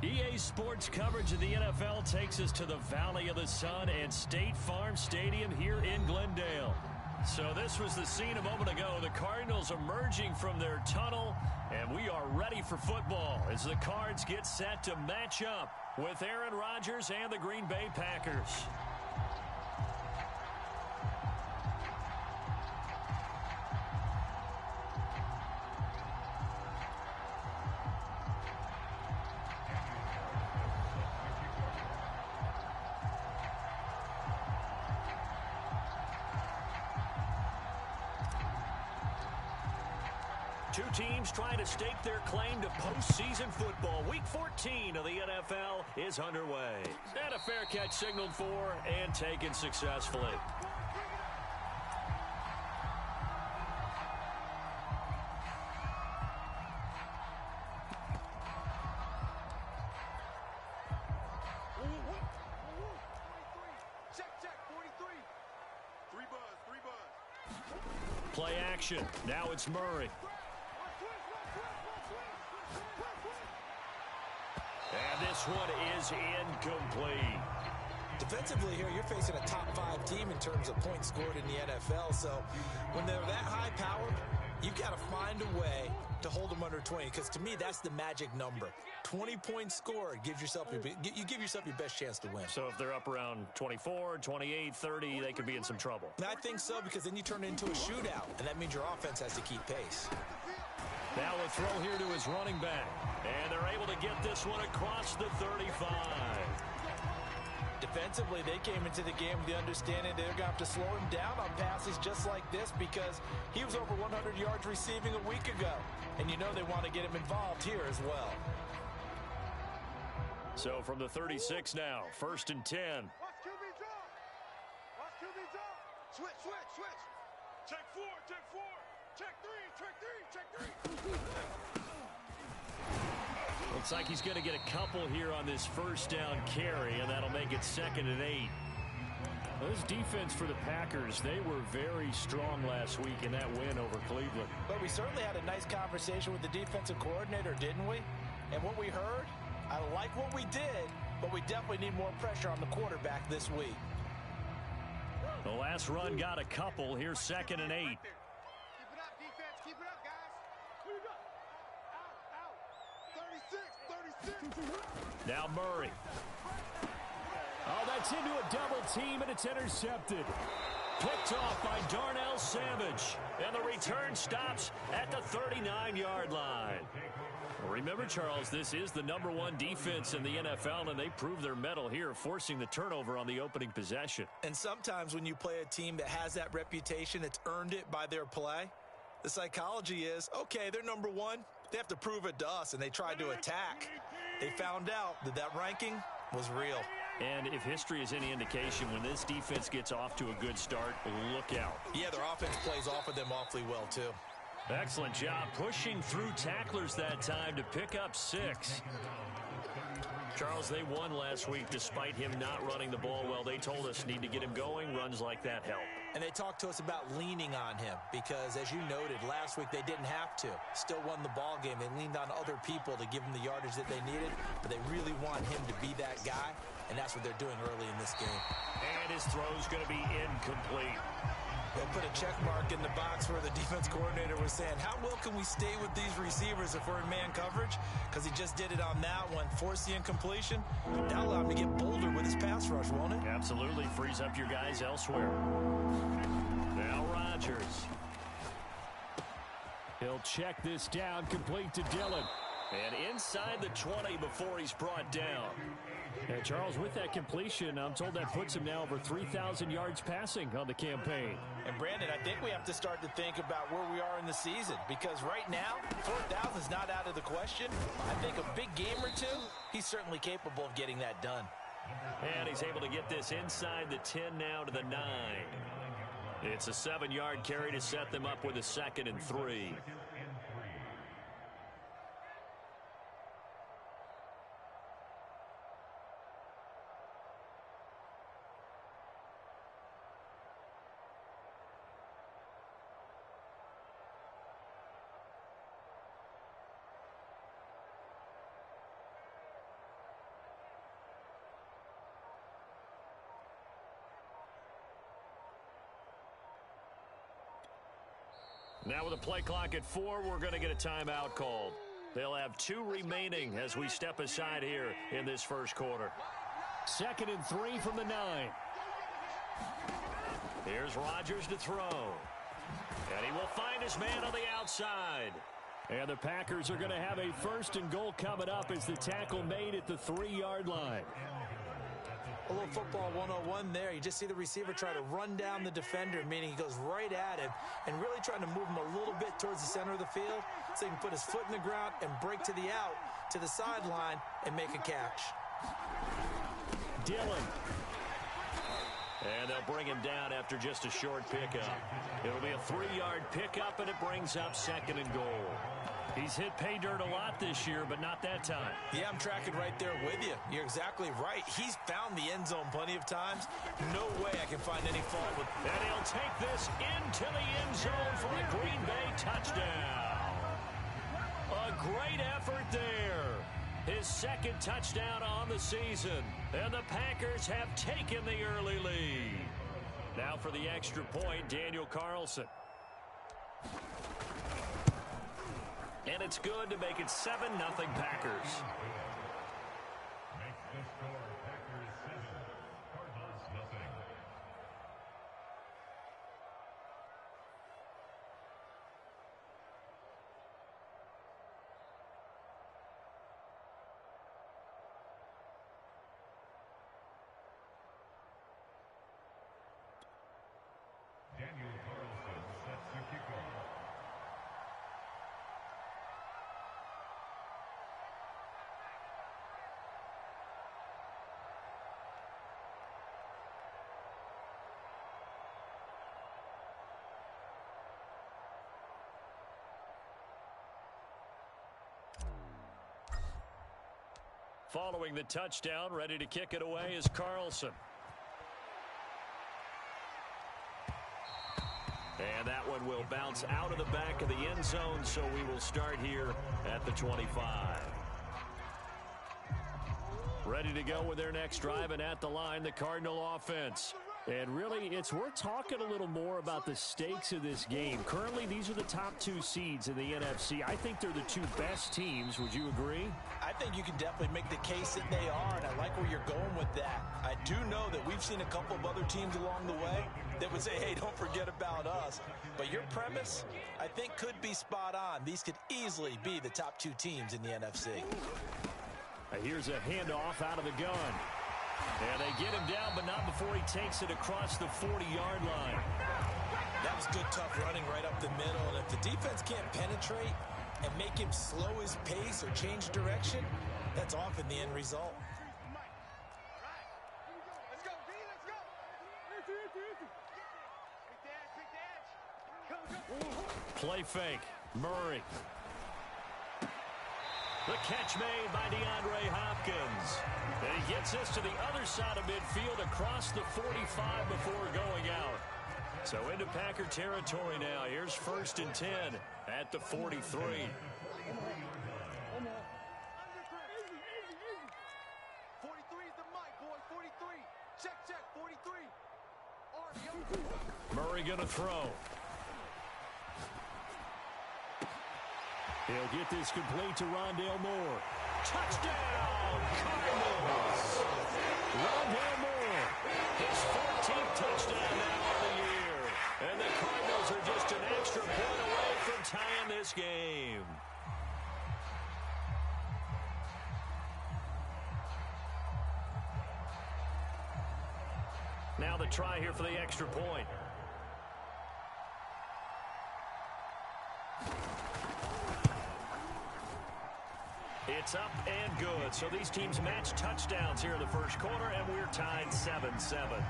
EA Sports coverage of the NFL takes us to the Valley of the Sun and State Farm Stadium here in Glendale. So this was the scene a moment ago. The Cardinals emerging from their tunnel, and we are ready for football as the Cards get set to match up with Aaron Rodgers and the Green Bay Packers. Two teams trying to stake their claim to postseason football. Week 14 of the NFL is underway. And a fair catch signaled for and taken successfully. Play action. Now it's Murray. And this one is incomplete. Defensively here, you're facing a top-5 team in terms of points scored in the NFL. So when they're that high-powered, you've got to find a way to hold them under 20. Because to me, that's the magic number. 20 points scored you give yourself your best chance to win. So if they're up around 24, 28, 30, they could be in some trouble. I think so, because then you turn it into a shootout, and that means your offense has to keep pace. Now a throw here to his running back. And they're able to get this one across the 35. Defensively, they came into the game with the understanding they're going to have to slow him down on passes just like this, because he was over 100 yards receiving a week ago. And you know they want to get him involved here as well. So from the 36 now, 1st and 10. Watch QB drop. Watch QB drop. Switch, switch, switch. Check 4, check 4. Check 3, check 3, check 3. Looks like he's going to get a couple here on this first down carry, and that'll make it 2nd and 8. This defense for the Packers, they were very strong last week in that win over Cleveland. But we certainly had a nice conversation with the defensive coordinator, didn't we? And what we heard, I like what we did, but we definitely need more pressure on the quarterback this week. The last run got a couple. Here's 2nd and 8. Keep it up, defense. Keep it up, guys. Who you got? Out, out. 36, 36. Now Murray. Oh, that's into a double team, and it's intercepted. Picked off by Darnell Savage. And the return stops at the 39-yard line. Remember, Charles, this is the #1 defense in the NFL, and they prove their mettle here, forcing the turnover on the opening possession. And sometimes when you play a team that has that reputation, that's earned it by their play, the psychology is, okay, they're #1. They have to prove it to us, and they tried to attack. They found out that that ranking was real. And if history is any indication, when this defense gets off to a good start, look out. Yeah, their offense plays off of them awfully well, too. Excellent job pushing through tacklers that time to pick up 6. Charles, they won last week despite him not running the ball well. They told us need to get him going. Runs like that help. And they talked to us about leaning on him because, as you noted, last week they didn't have to. Still won the ball game. They leaned on other people to give them the yardage that they needed, but they really want him to be that guy, and that's what they're doing early in this game. And his throw's going to be incomplete. They'll put a check mark in the box where the defense coordinator was saying, how well can we stay with these receivers if we're in man coverage? Because he just did it on that one. Force the incompletion. That'll allow him to get bolder with his pass rush, won't it? Absolutely. Frees up your guys elsewhere. Now Rodgers. He'll check this down, complete to Dillon. And inside the 20 before he's brought down. And Charles, with that completion, I'm told that puts him now over 3,000 yards passing on the campaign. And Brandon, I think we have to start to think about where we are in the season, because right now, 4,000 is not out of the question. I think a big game or two, he's certainly capable of getting that done. And he's able to get this inside the 10 now to the 9. It's a 7-yard carry to set them up with a 2nd and 3. Now with a play clock at 4, we're going to get a timeout called. They'll have 2 remaining as we step aside here in this first quarter. 2nd and 3 from the 9. Here's Rodgers to throw. And he will find his man on the outside. And the Packers are going to have a 1st and goal coming up as the tackle made at the 3-yard line. A little football 101 there. You just see the receiver try to run down the defender, meaning he goes right at him and really trying to move him a little bit towards the center of the field so he can put his foot in the ground and break to the out, to the sideline, and make a catch. Dillon. And they'll bring him down after just a short pickup. It'll be a 3-yard pickup, and it brings up 2nd and goal. He's hit pay dirt a lot this year, but not that time. Yeah, I'm tracking right there with you. You're exactly right. He's found the end zone plenty of times. No way I can find any fault with. And he'll take this into the end zone for a Green Bay touchdown. A great effort there. His 2nd touchdown on the season. And the Packers have taken the early lead. Now for the extra point, Daniel Carlson. And it's good to make it 7-0 Packers. Makes the score Packers 7, Cardinals nothing. Daniel Carlson sets the kickoff. Following the touchdown, ready to kick it away is Carlson. And that one will bounce out of the back of the end zone, so we will start here at the 25. Ready to go with their next drive, and at the line, the Cardinal offense. And really, it's worth talking a little more about the stakes of this game. Currently, these are the top 2 seeds in the NFC. I think they're the 2 best teams. Would you agree? I think you can definitely make the case that they are, and I like where you're going with that. I do know that we've seen a couple of other teams along the way that would say, hey, don't forget about us. But your premise, I think, could be spot on. These could easily be the top 2 teams in the NFC. Here's a handoff out of the gun. And they get him down, but not before he takes it across the 40-yard line. That was good, tough running right up the middle. And if the defense can't penetrate and make him slow his pace or change direction, that's often the end result. Let's go, D, let's go. Big dash. Play fake. Murray. The catch made by DeAndre Hopkins. And he gets this to the other side of midfield across the 45 before going out. So into Packer territory now. Here's 1st and 10 at the 43. 43 is the mic, boys. 43. Check, 43. Murray going to throw. He'll get this complete to Rondale Moore. Touchdown, Cardinals! Rondale Moore. His 14th touchdown now of the year. And the Cardinals are just an extra point away from tying this game. Now the try here for the extra point. It's up and good. So these teams match touchdowns here in the first quarter, and we're tied 7-7.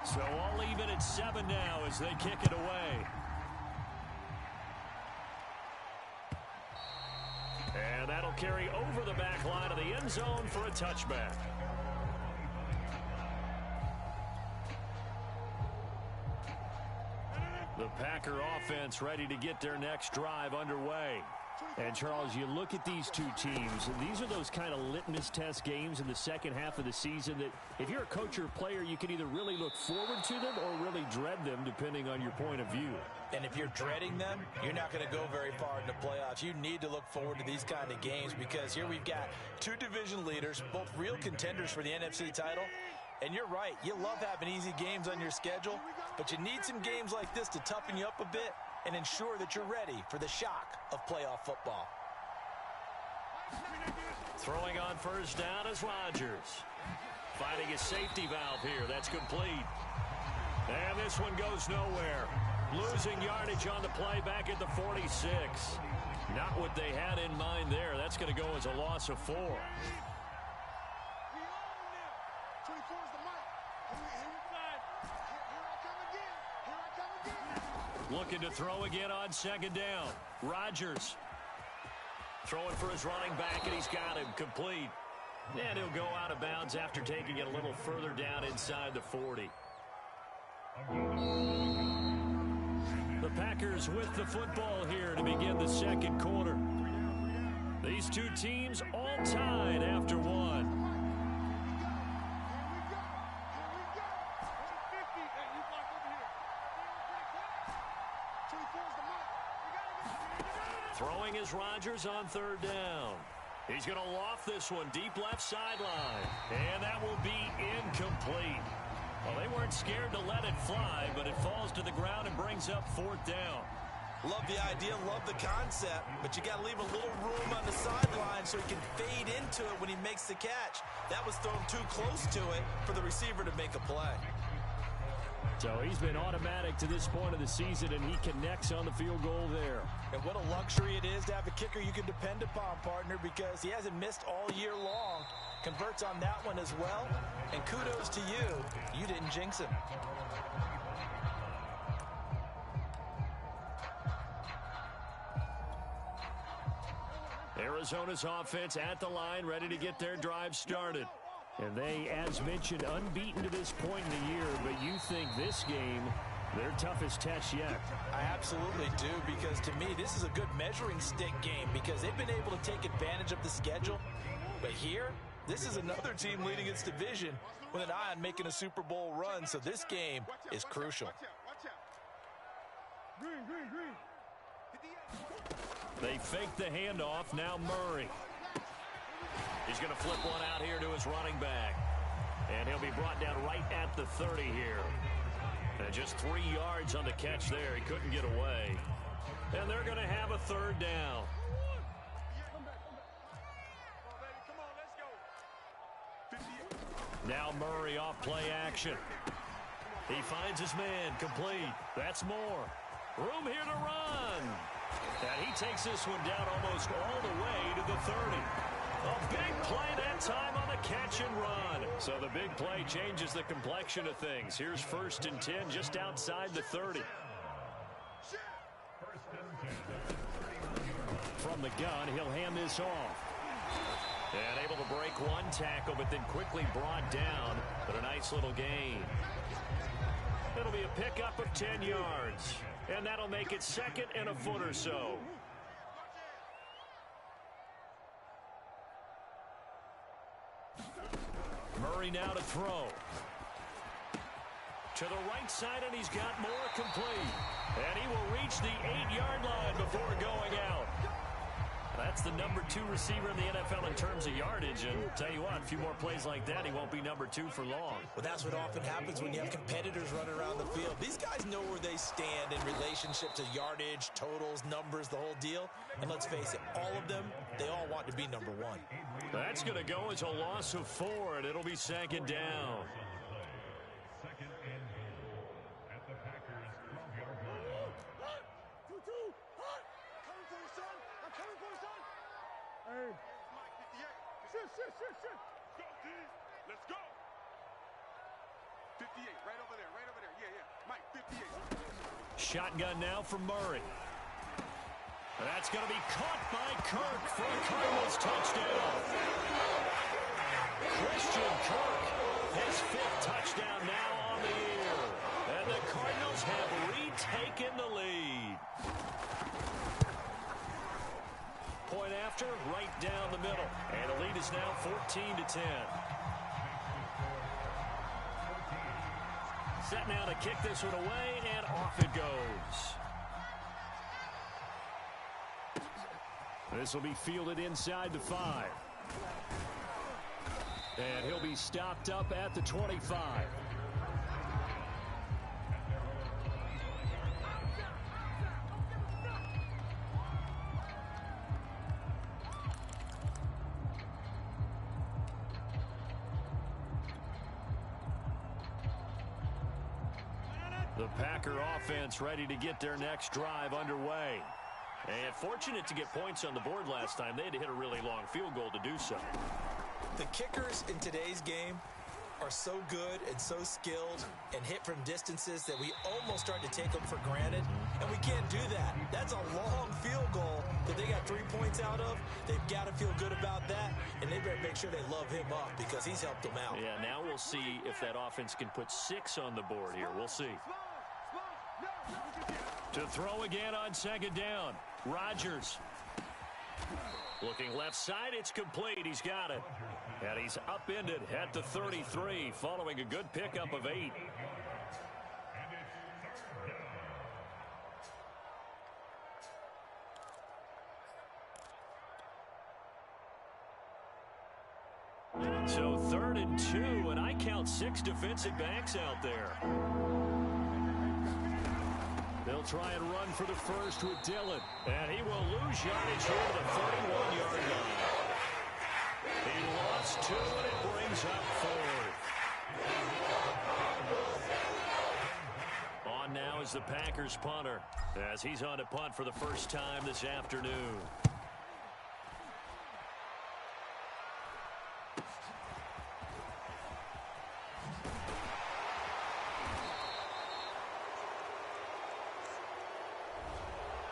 So all even at 7 now as they kick it away. And that'll carry over the back line of the end zone for a touchback. The Packer offense ready to get their next drive underway. And, Charles, you look at these two teams, and these are those kind of litmus test games in the second half of the season that if you're a coach or a player, you can either really look forward to them or really dread them, depending on your point of view. And if you're dreading them, you're not going to go very far in the playoffs. You need to look forward to these kind of games because here we've got two division leaders, both real contenders for the NFC title. And you're right, you love having easy games on your schedule, but you need some games like this to toughen you up a bit and ensure that you're ready for the shock of playoff football. Throwing on first down is Rodgers. Finding a safety valve here. That's complete. And this one goes nowhere. Losing yardage on the play back at the 46. Not what they had in mind there. That's going to go as a loss of 4. Looking to throw again on second down. Rodgers throwing for his running back, and he's got him complete. And he'll go out of bounds after taking it a little further down inside the 40. The Packers with the football here to begin the second quarter. These two teams all tied after one. Throwing is Rodgers on third down. He's going to loft this one deep left sideline. And that will be incomplete. Well, they weren't scared to let it fly, but it falls to the ground and brings up fourth down. Love the idea, love the concept, but you got to leave a little room on the sideline so he can fade into it when he makes the catch. That was thrown too close to it for the receiver to make a play. So he's been automatic to this point of the season, and he connects on the field goal there. And what a luxury it is to have a kicker you can depend upon, partner, because he hasn't missed all year long. Converts on that one as well. And kudos to you. You didn't jinx him. Arizona's offense at the line, ready to get their drive started. And they, as mentioned, unbeaten to this point in the year, but you think this game, their toughest test yet. I absolutely do, because to me, this is a good measuring stick game because they've been able to take advantage of the schedule. But here, this is another team leading its division with an eye on making a Super Bowl run, so this game is crucial. They fake the handoff. Now Murray. He's going to flip one out here to his running back. And he'll be brought down right at the 30 here. And just 3 yards on the catch there. He couldn't get away. And they're going to have a third down. Now Murray off play action. He finds his man complete. That's more. Room here to run. And he takes this one down almost all the way to the 30. A big play that time on the catch and run. So the big play changes the complexion of things. Here's 1st and 10 just outside the 30. From the gun, he'll hand this off. And able to break one tackle, but then quickly brought down. But a nice little gain. It'll be a pickup of 10 yards. And that'll make it 2nd and a foot or so. Murray now to throw. To the right side, and he's got more complete. And he will reach the 8-yard line before going out. That's the number 2 receiver in the NFL in terms of yardage. And tell you what, a few more plays like that, he won't be number 2 for long. Well, that's what often happens when you have competitors running around the field. These guys know where they stand in relationship to yardage, totals, numbers, the whole deal. And let's face it, all of them, they all want to be number 1. That's going to go as a loss of 4, and it'll be 2nd down. Second and goal at the Packers 12-yard line. Hey. Shit. Go, D. Let's go. 58, right over there. Yeah. Mike, 58. Shotgun now for Murray. That's going to be caught by Kirk for a Cardinals touchdown. Christian Kirk, his 5th touchdown now on the year. And the Cardinals have retaken the lead. Point after, right down the middle. And the lead is now 14-10. Set now to kick this one away, and off it goes. This will be fielded inside the 5. And he'll be stopped up at the 25. The Packer offense ready to get their next drive underway. And fortunate to get points on the board last time. They had to hit a really long field goal to do so. The kickers in today's game are so good and so skilled and hit from distances that we almost start to take them for granted. And we can't do that. That's a long field goal that they got 3 points out of. They've got to feel good about that. And they better make sure they love him up because he's helped them out. Yeah, now we'll see if that offense can put 6 on the board here. We'll see. To throw again on 2nd down. Rodgers. Looking left side, it's complete. He's got it. And he's upended at the 33 following a good pickup of 8. So 3rd and 2, and I count 6 defensive backs out there. They'll try and run for the first with Dillon. And he will lose yardage here to the 31-yard line. He lost 2, and it brings up 4. On now is the Packers punter, as he's on to punt for the first time this afternoon.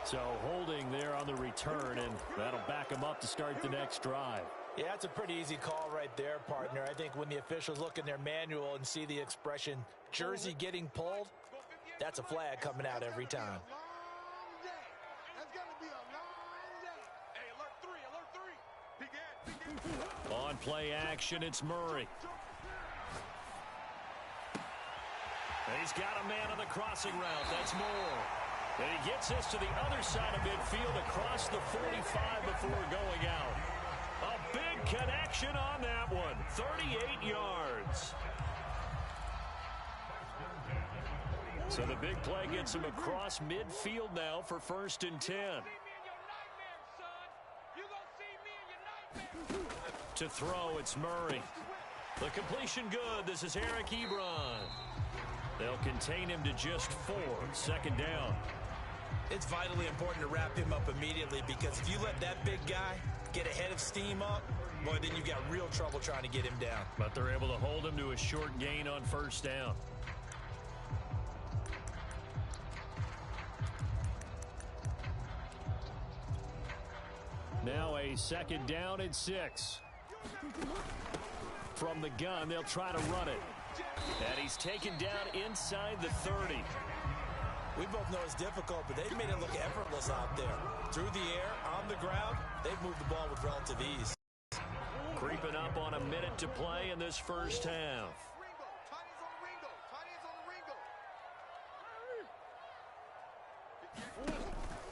So holding there on the return, and that'll back him up to start the next drive. Yeah, that's a pretty easy call right there, partner. I think when the officials look in their manual and see the expression jersey getting pulled, that's a flag coming out every time. On play action, it's Murray. And he's got a man on the crossing route. That's Moore. And he gets this to the other side of midfield across the 45 before going out. A big connection on that one. 38 yards. So the big play gets him across midfield now for 1st and 10. To throw, it's Murray. The completion good. This is Eric Ebron. They'll contain him to just 4. 2nd down. It's vitally important to wrap him up immediately because if you let that big guy get ahead of steam up, boy, then you've got real trouble trying to get him down. But they're able to hold him to a short gain on 1st down. Now a 2nd down and 6. From the gun, they'll try to run it. And he's taken down inside the 30. We both know it's difficult, but they've made it look effortless out there. Through the air, on the ground, they've moved the ball with relative ease. Creeping up on a minute to play in this first half.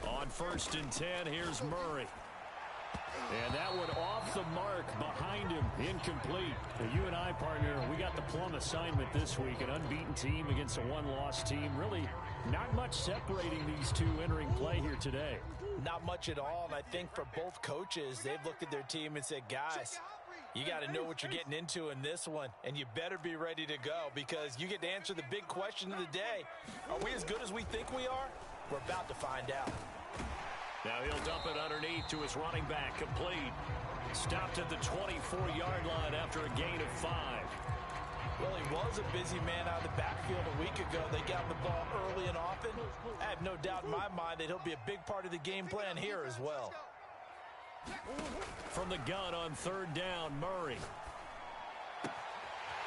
On 1st and 10, here's Murray. And that one off the mark behind him, incomplete. You and I, partner, we got the plum assignment this week, an unbeaten team against a one-loss team. Really not much separating these two entering play here today. Not much at all, and I think for both coaches, they've looked at their team and said, guys, you got to know what you're getting into in this one, and you better be ready to go because you get to answer the big question of the day. Are we as good as we think we are? We're about to find out. Now he'll dump it underneath to his running back, complete. Stopped at the 24-yard line after a gain of 5. Well, he was a busy man out of the backfield a week ago. They got him the ball early and often. I have no doubt in my mind that he'll be a big part of the game plan here as well. From the gun on third down, Murray.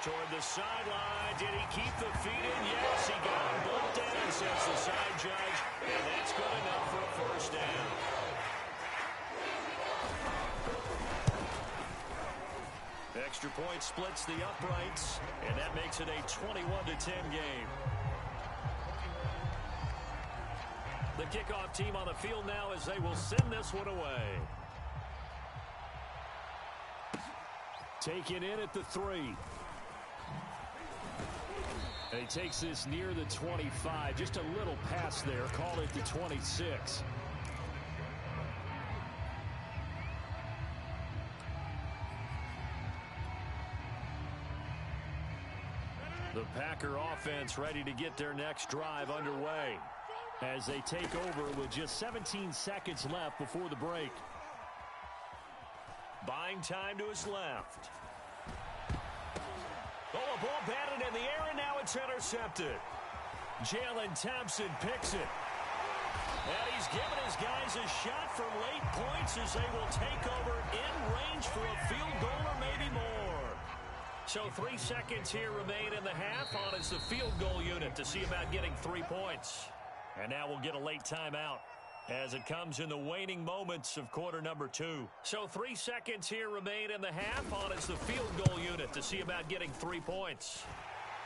Toward the sideline. Did he keep the feet in? Yes, he got him both down, says the side judge. And that's good enough for a first down. Extra point splits the uprights, and that makes it a 21-10 game. The kickoff team on the field now as they will send this one away. Taken in at the 3. And he takes this near the 25. Just a little pass there. Call it the 26. The Packer offense ready to get their next drive underway as they take over with just 17 seconds left before the break. Buying time to his left. Oh, a ball batted in the air, and now it's intercepted. Jalen Thompson picks it. And he's given his guys a shot for late points as they will take over in range for a field goal or maybe more. So 3 seconds here remain in the half. On is the field goal unit to see about getting 3 points. And now we'll get a late timeout as it comes in the waning moments of quarter number 2. So 3 seconds here remain in the half. On is the field goal unit to see about getting 3 points.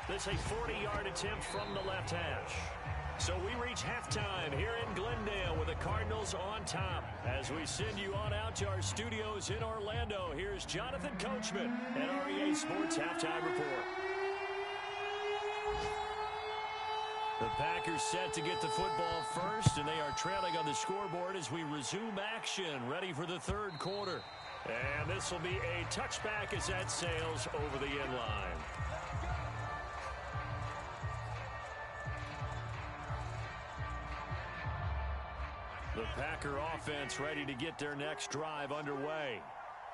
This a 40-yard attempt from the left hash. So we reach halftime here in Glendale with the Cardinals on top. As we send you on out to our studios in Orlando, here's Jonathan Coachman at REA Sports Halftime Report. The Packers set to get the football first, and they are trailing on the scoreboard as we resume action, ready for the third quarter. And this will be a touchback as that sails over the end line. The Packer offense ready to get their next drive underway.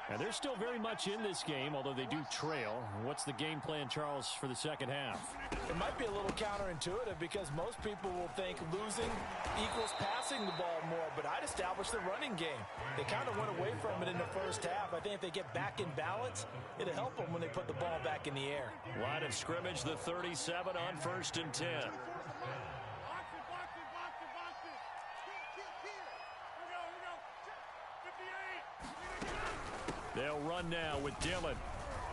And they're still very much in this game, although they do trail. What's the game plan, Charles, for the second half? It might be a little counterintuitive because most people will think losing equals passing the ball more, but I'd establish the running game. They kind of went away from it in the first half. I think if they get back in balance, it'll help them when they put the ball back in the air. Line of scrimmage, the 37 on 1st and 10. They'll run now with Dillon.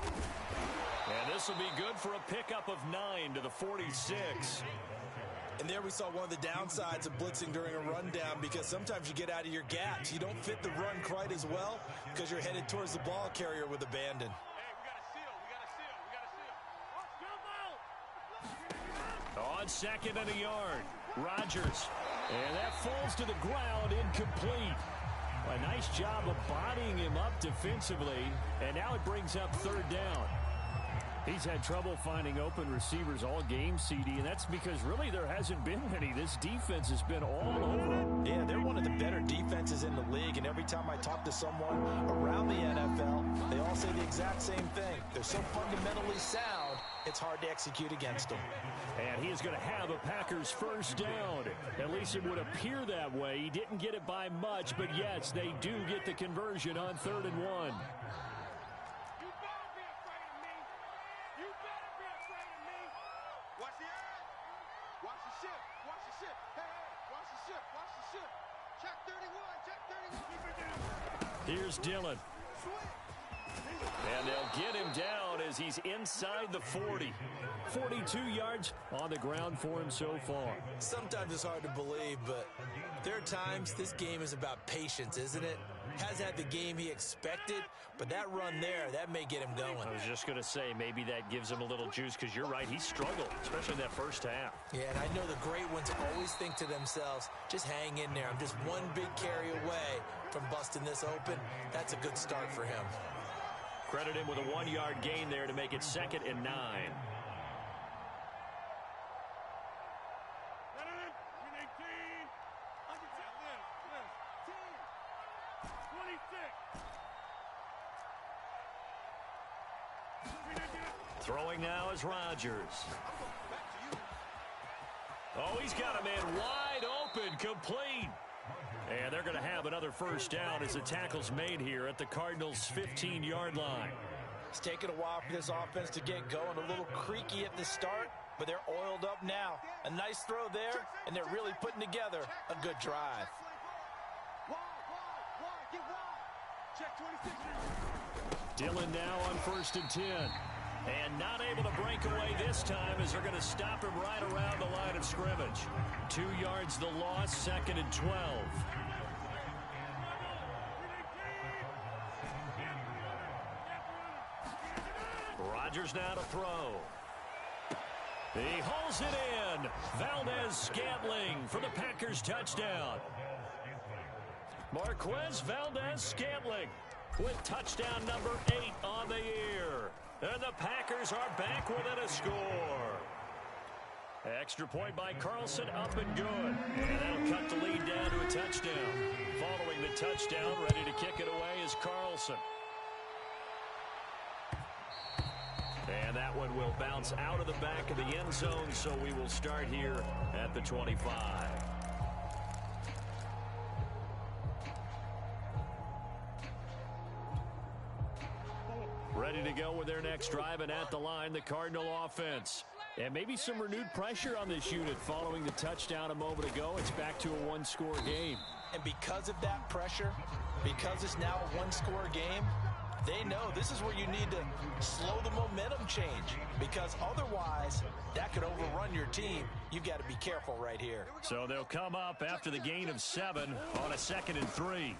And this will be good for a pickup of 9 to the 46. And there we saw one of the downsides of blitzing during a rundown because sometimes you get out of your gaps. You don't fit the run quite as well because you're headed towards the ball carrier with abandon. On 2nd and a yard, Rodgers. And that falls to the ground, incomplete. A nice job of bodying him up defensively, and now it brings up 3rd down. He's had trouble finding open receivers all game, CD, and that's because really there hasn't been many. This defense has been all over him. Yeah, they're one of the better defenses in the league, and every time I talk to someone around the NFL, they all say the exact same thing. They're so fundamentally sound, it's hard to execute against them. And he is going to have a Packers first down. At least it would appear that way. He didn't get it by much, but yes, they do get the conversion on 3rd and 1. Here's Dillon. And they'll get him down as he's inside the 40. 42 yards on the ground for him so far. Sometimes it's hard to believe, but there are times this game is about patience, isn't it? Has had the game he expected, but that run there, that may get him going. I was just going to say, maybe that gives him a little juice because you're right, he struggled, especially in that first half. Yeah, and I know the great ones always think to themselves, just hang in there. I'm just one big carry away from busting this open. That's a good start for him. Credit him with a 1-yard gain there to make it 2nd and 9. Throwing now is Rodgers. Oh, he's got a man wide open, complete. And they're going to have another first down as the tackle's made here at the Cardinals' 15-yard line. It's taken a while for this offense to get going. A little creaky at the start, but they're oiled up now. A nice throw there, and they're really putting together a good drive. Dillon now on 1st and 10. And not able to break away this time as they're going to stop him right around the line of scrimmage. 2 yards the loss, 2nd and 12. Rodgers now to throw. He holds it in. Valdez-Scantling for the Packers touchdown. Marquez Valdez-Scantling with touchdown number 8 on the year. And the Packers are back within a score. Extra point by Carlson, up and good. And that'll cut the lead down to a touchdown. Following the touchdown, ready to kick it away is Carlson. And that one will bounce out of the back of the end zone, so we will start here at the 25. Ready to go with their next drive, and at the line, the Cardinal offense. And maybe some renewed pressure on this unit following the touchdown a moment ago. It's back to a one-score game. And because of that pressure, because it's now a one-score game, they know this is where you need to slow the momentum change, because otherwise that could overrun your team. You've got to be careful right here. So they'll come up after the gain of 7 on a 2nd and 3.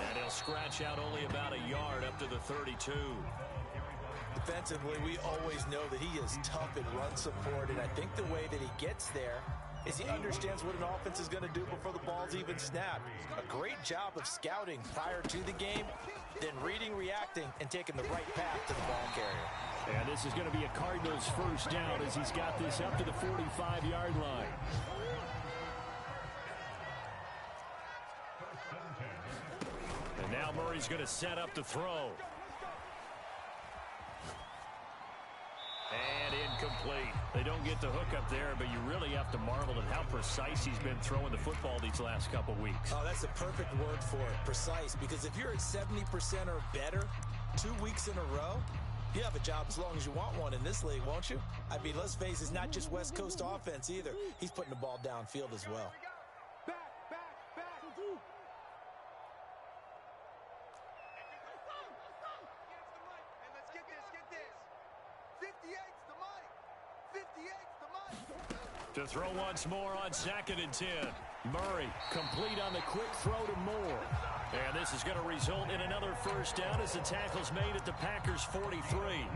And he'll scratch out only about a yard up to the 32. Defensively, we always know that he is tough in run support, and I think the way that he gets there is he understands what an offense is going to do before the ball's even snapped. A great job of scouting prior to the game, then reading, reacting, and taking the right path to the ball carrier. And this is going to be a Cardinals first down as he's got this up to the 45-yard line. And now Murray's going to set up the throw. And incomplete. They don't get the hook up there, but you really have to marvel at how precise he's been throwing the football these last couple weeks. Oh, that's the perfect word for it, precise, because if you're at 70% or better 2 weeks in a row, you have a job as long as you want one in this league, won't you? I mean, let's face it, it's not just West Coast offense either. He's putting the ball downfield as well. To throw once more on 2nd and 10. Murray complete on the quick throw to Moore. And this is going to result in another first down as the tackle's made at the Packers' 43.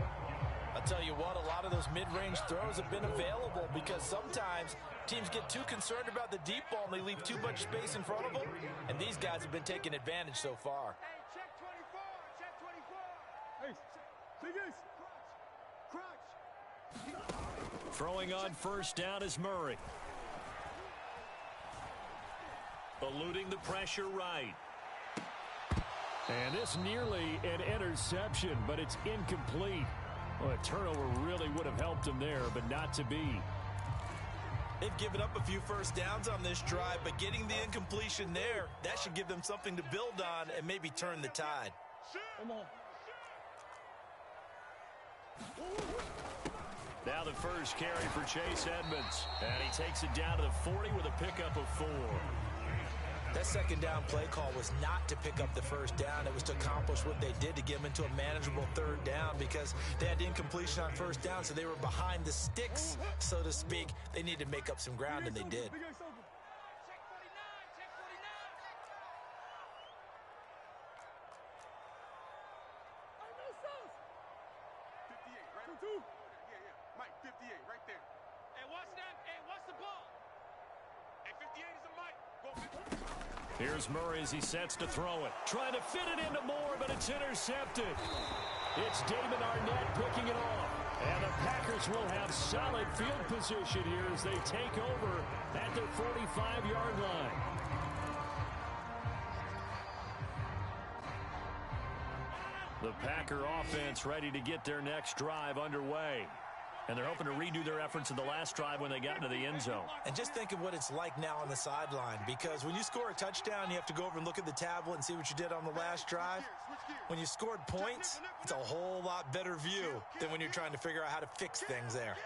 I'll tell you what, a lot of those mid-range throws have been available because sometimes teams get too concerned about the deep ball and they leave too much space in front of them. And these guys have been taking advantage so far. Hey, check 24, check 24. Hey, Biggest, crunch. Throwing on first down is Murray. Eluding the pressure right. And this nearly an interception, but it's incomplete. Well, a turnover really would have helped him there, but not to be. They've given up a few first downs on this drive, but getting the incompletion there, that should give them something to build on and maybe turn the tide. Come on. Now the first carry for Chase Edmonds. And he takes it down to the 40 with a pickup of 4. That second down play call was not to pick up the first down. It was to accomplish what they did to get them into a manageable third down because they had incompletion on first down, so they were behind the sticks, so to speak. They needed to make up some ground, and they did. Mike, 58, right there. Hey, watch that. Hey, watch the ball. Hey, 58 is a Mike. Go 50. Here's Murray as he sets to throw it. Trying to fit it into Moore, but it's intercepted. It's Damon Arnett picking it off. And the Packers will have solid field position here as they take over at their 45-yard line. The Packer offense ready to get their next drive underway. And they're hoping to redo their efforts in the last drive when they got into the end zone. And just think of what it's like now on the sideline, because when you score a touchdown, you have to go over and look at the tablet and see what you did on the last drive. When you scored points, it's a whole lot better view than when you're trying to figure out how to fix things there.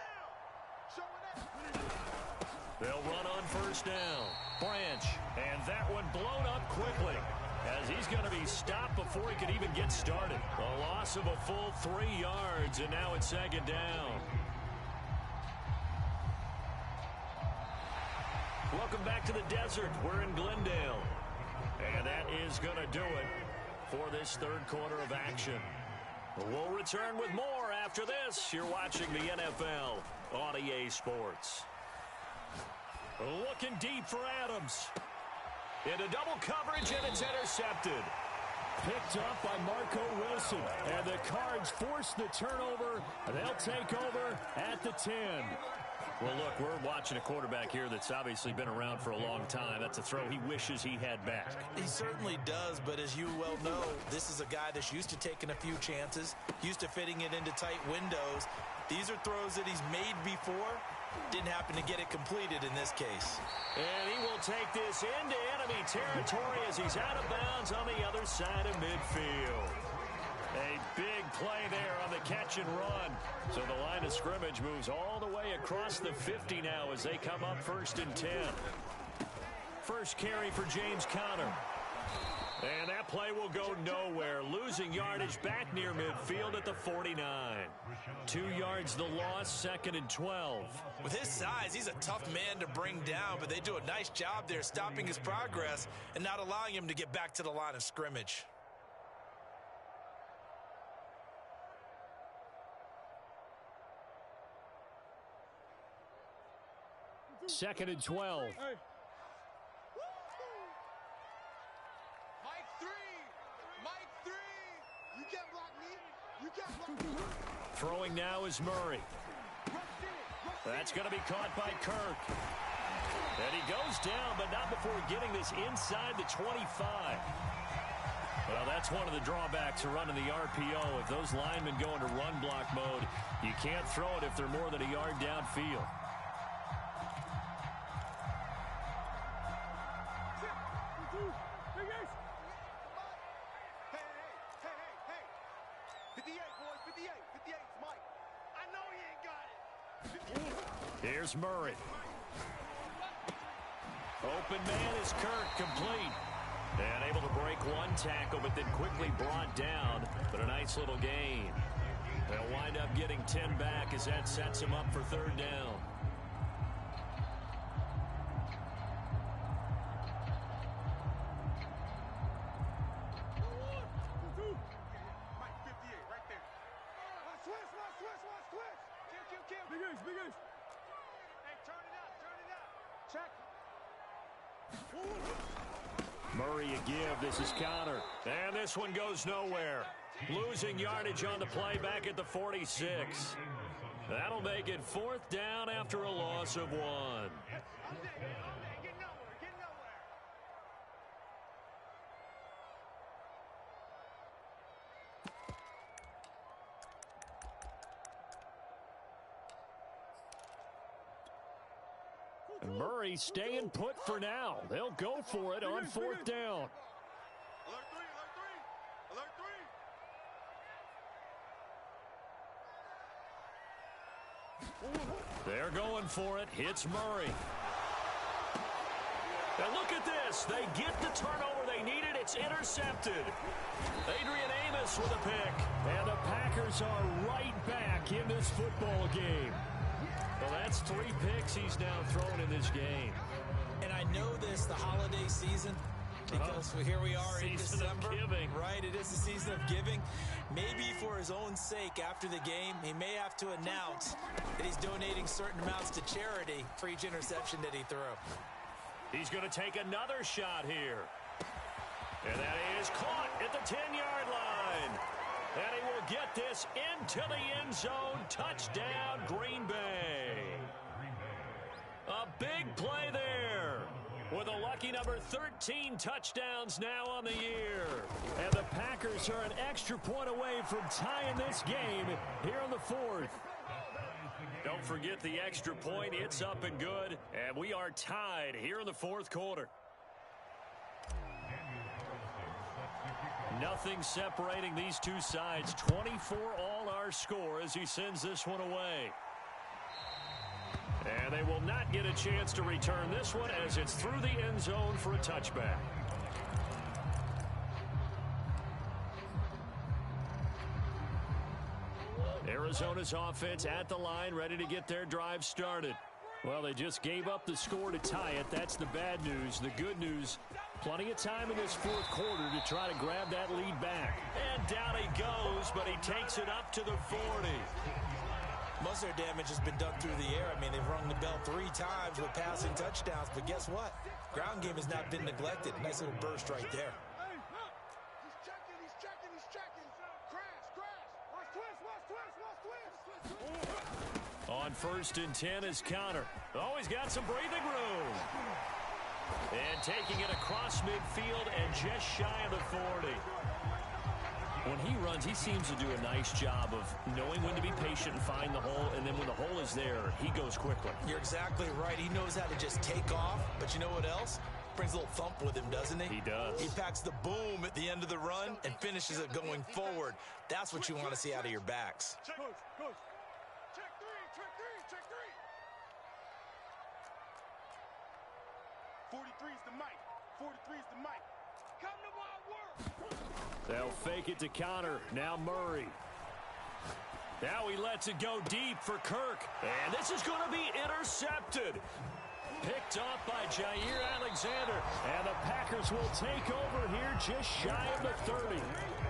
They'll run on first down. Branch, and that one blown up quickly, as he's going to be stopped before he could even get started. A loss of a full 3 yards, and now it's second down. Welcome back to the desert. We're in Glendale. And that is going to do it for this third quarter of action. We'll return with more after this. You're watching the NFL on EA Sports. Looking deep for Adams. Into double coverage, and it's intercepted. Picked up by Marco Wilson. And the Cards force the turnover. They'll take over at the 10. Well, look, we're watching a quarterback here that's obviously been around for a long time. That's a throw he wishes he had back. He certainly does, but as you well know, this is a guy that's used to taking a few chances, used to fitting it into tight windows. These are throws that he's made before. Didn't happen to get it completed in this case. And he will take this into enemy territory as he's out of bounds on the other side of midfield. A big play there on the catch and run. So the line of scrimmage moves all the way across the 50 now as they come up 1st and 10. First carry for James Conner. And that play will go nowhere. Losing yardage back near midfield at the 49. 2 yards the loss, 2nd and 12. With his size, he's a tough man to bring down, but they do a nice job there stopping his progress and not allowing him to get back to the line of scrimmage. Second and 12. Hey. Mike 3. Mike 3. You can't block me. You can't block me. Throwing now is Murray. That's going to be caught by Kirk. And he goes down, but not before getting this inside the 25. Well, that's one of the drawbacks of running the RPO. If those linemen go into run block mode, you can't throw it if they're more than a yard downfield. Here's Murray. Open man is Kirk, complete. And able to break one tackle, but then quickly brought down. But a nice little gain. They'll wind up getting 10 back as that sets him up for 3rd down. Murray a give. This is Conner. And this one goes nowhere. Losing yardage on the play back at the 46. That'll make it 4th down after a loss of 1. Murray staying put for now. They'll go for it on 4th down. Alert 3, alert 3, alert 3. They're going for it. Hits Murray. And look at this. They get the turnover they needed. It's intercepted. Adrian Amos with a pick. And the Packers are right back in this football game. Well, that's 3 picks he's now thrown in this game. And I know this, the holiday season, because here we are in December. Right, it is the season of giving. Maybe for his own sake after the game, he may have to announce that he's donating certain amounts to charity for each interception that he threw. He's going to take another shot here. And that is caught at the 10-yard line. And he will get this into the end zone. Touchdown, Green Bay. A big play there. with a lucky number 13 touchdowns now on the year. And the Packers are an extra point away from tying this game here in the fourth. Don't forget the extra point. It's up and good. And we are tied here in the fourth quarter. Nothing separating these two sides. 24 all our score as he sends this one away. And they will not get a chance to return this one as it's through the end zone for a touchback. Arizona's offense at the line, ready to get their drive started. Well, they just gave up the score to tie it. That's the bad news. The good news, plenty of time in this fourth quarter to try to grab that lead back. And down he goes, but he takes it up to the 40. Most of their damage has been done through the air. I mean, they've rung the bell 3 times with passing touchdowns, but guess what? Ground game has not been neglected. Nice little burst right there. He's checking. Crash. Watch twist. On 1st and 10 is Connor. Oh, he's got some breathing room. And taking it across midfield and just shy of the 40. When he runs, he seems to do a nice job of knowing when to be patient and find the hole, and then when the hole is there, he goes quickly. You're exactly right. He knows how to just take off, but you know what else? Brings a little thump with him, doesn't he? He does. He packs the boom at the end of the run and finishes it going forward. That's what you want to see out of your backs. Check 3. 43's the mic. Come to my work. They'll fake it to Connor. Now Murray. Now he lets it go deep for Kirk. And this is going to be intercepted. Picked off by Jair Alexander. And the Packers will take over here just shy of the 30.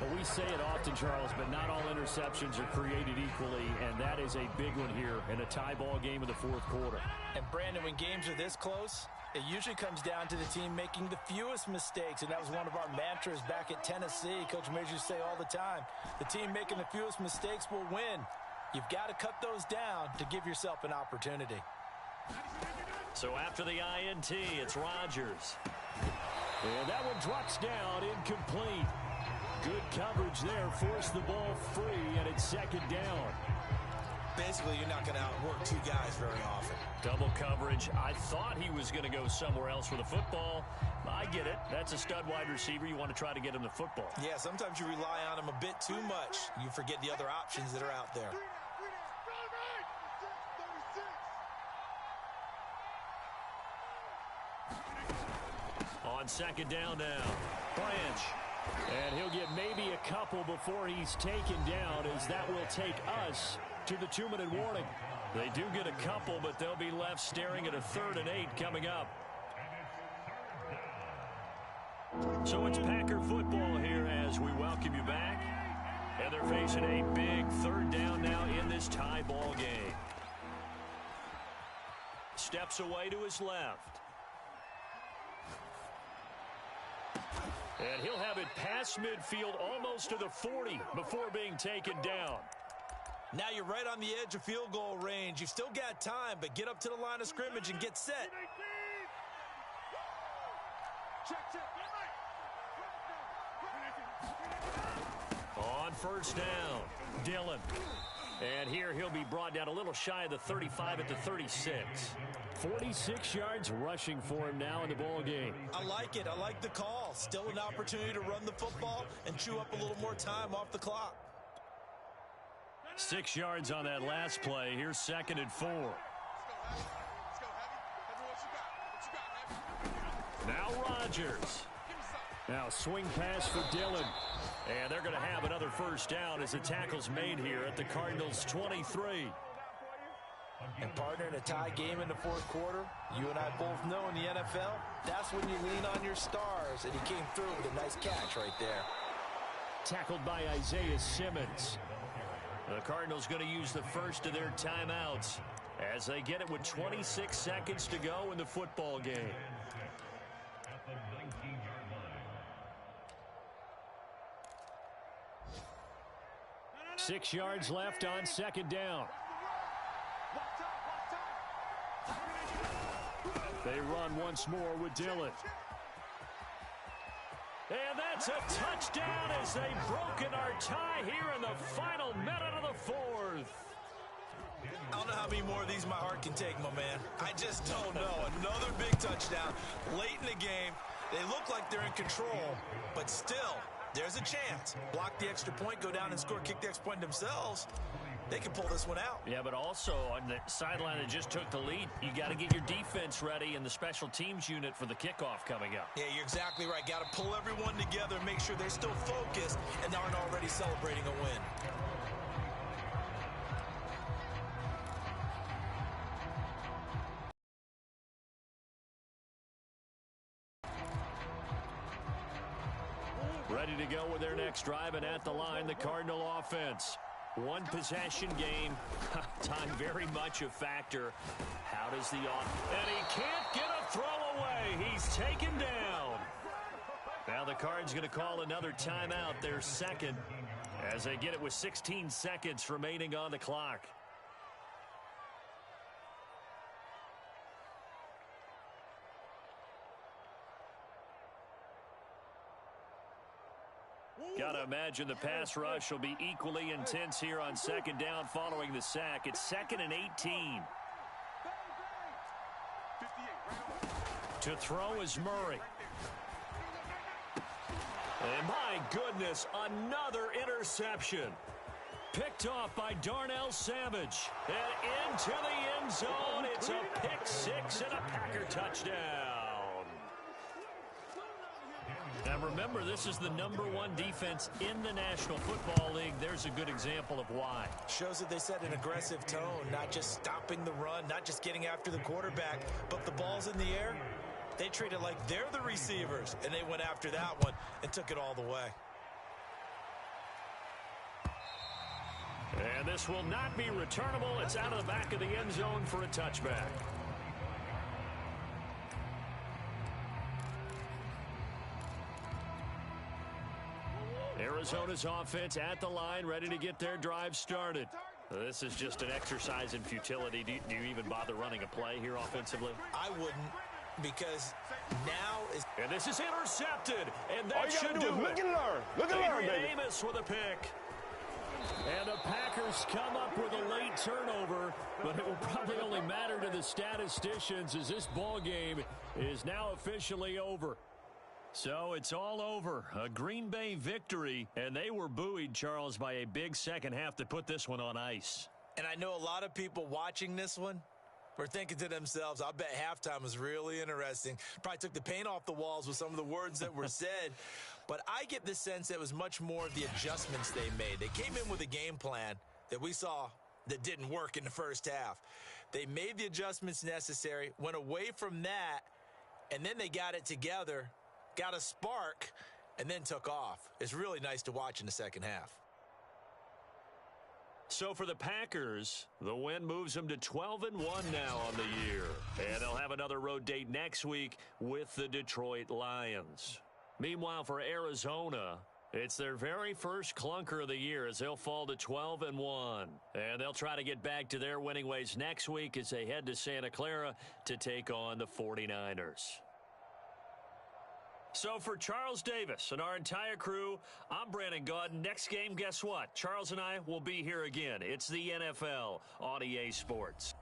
Well, we say it often, Charles, but not all interceptions are created equally. And that is a big one here in a tie ball game in the fourth quarter. And Brandon, when games are this close, it usually comes down to the team making the fewest mistakes, and that was one of our mantras back at Tennessee. Coach Major used to say all the time, the team making the fewest mistakes will win. You've got to cut those down to give yourself an opportunity. So after the INT, it's Rodgers. And that one drops down, incomplete. Good coverage there, forced the ball free, and it's second down. Basically, you're not going to outwork 2 guys very often. Double coverage. I thought he was going to go somewhere else with the football. I get it. That's a stud wide receiver. You want to try to get him the football. Yeah, sometimes you rely on him a bit too much. You forget the other options that are out there. On second down now, Branch. And he'll get maybe a couple before he's taken down, as that will take us to the 2-minute warning. They do get a couple, but they'll be left staring at a 3rd and 8 coming up. So it's Packer football here as we welcome you back. And they're facing a big 3rd down now in this tie ball game. Steps away to his left. And he'll have it past midfield almost to the 40 before being taken down. Now you're right on the edge of field goal range. You've still got time, but get up to the line of scrimmage and get set. On 1st down, Dillon. And here he'll be brought down a little shy of the 35 at the 36. 46 yards rushing for him now in the ball game. I like it. I like the call. Still an opportunity to run the football and chew up a little more time off the clock. 6 yards on that last play. Here's 2nd and 4. Now Rodgers. Now swing pass for Dillon. And they're going to have another 1st down as the tackle's made here at the Cardinals' 23. And partner, in a tie game in the fourth quarter, you and I both know in the NFL, that's when you lean on your stars. And he came through with a nice catch right there. Tackled by Isaiah Simmons. The Cardinals going to use the first of their timeouts as they get it with 26 seconds to go in the football game. At the 19-yard line. 6 yards left on 2nd down. They run once more with Dillon. And that's a touchdown as they've broken our tie here in the final minute of the fourth. I don't know how many more of these my heart can take, my man. I just don't know. Another big touchdown late in the game. They look like they're in control, but still, there's a chance. Block the extra point, go down and score, kick the extra point themselves. They can pull this one out. Yeah, but also on the sideline that just took the lead, you got to get your defense ready and the special teams unit for the kickoff coming up. Yeah, you're exactly right. Got to pull everyone together and make sure they're still focused and aren't already celebrating a win. Ready to go with their next drive, and at the line, the Cardinal offense. One possession game. Time very much a factor. How does the and he can't get a throw away. He's taken down. Now the Cards going to call another timeout, their second, as they get it with 16 seconds remaining on the clock. Got to imagine the pass rush will be equally intense here on second down following the sack. It's 2nd and 18. To throw is Murray. And my goodness, another interception. Picked off by Darnell Savage. And into the end zone. It's a pick six and a Packer touchdown. Now remember, this is the #1 defense in the National Football League. There's a good example of why. Shows that they set an aggressive tone, not just stopping the run, not just getting after the quarterback, but the ball's in the air. They treat it like they're the receivers, and they went after that one and took it all the way. And this will not be returnable. It's out of the back of the end zone for a touchback. Arizona's offense at the line, ready to get their drive started. This is just an exercise in futility. Do you even bother running a play here offensively? I wouldn't, because now is... And this is intercepted, and that should do it. Look and learn. Look and learn, baby. Amos with a pick. And the Packers come up with a late turnover, but it will probably only matter to the statisticians as this ball game is now officially over. So it's all over. A Green Bay victory, and they were buoyed, Charles, by a big second half that put this one on ice. And I know a lot of people watching this one were thinking to themselves, I bet halftime was really interesting. Probably took the paint off the walls with some of the words that were said. But I get the sense that it was much more of the adjustments they made. They came in with a game plan that we saw that didn't work in the first half. They made the adjustments necessary, went away from that, and then they got it together, got a spark, and then took off. It's really nice to watch in the second half. So for the Packers, the win moves them to 12-1 now on the year. And they'll have another road date next week with the Detroit Lions. Meanwhile, for Arizona, it's their very first clunker of the year as they'll fall to 12-1. And they'll try to get back to their winning ways next week as they head to Santa Clara to take on the 49ers. So for Charles Davis and our entire crew, I'm Brandon Gaudin. Next game, guess what? Charles and I will be here again. It's the NFL on EA Sports.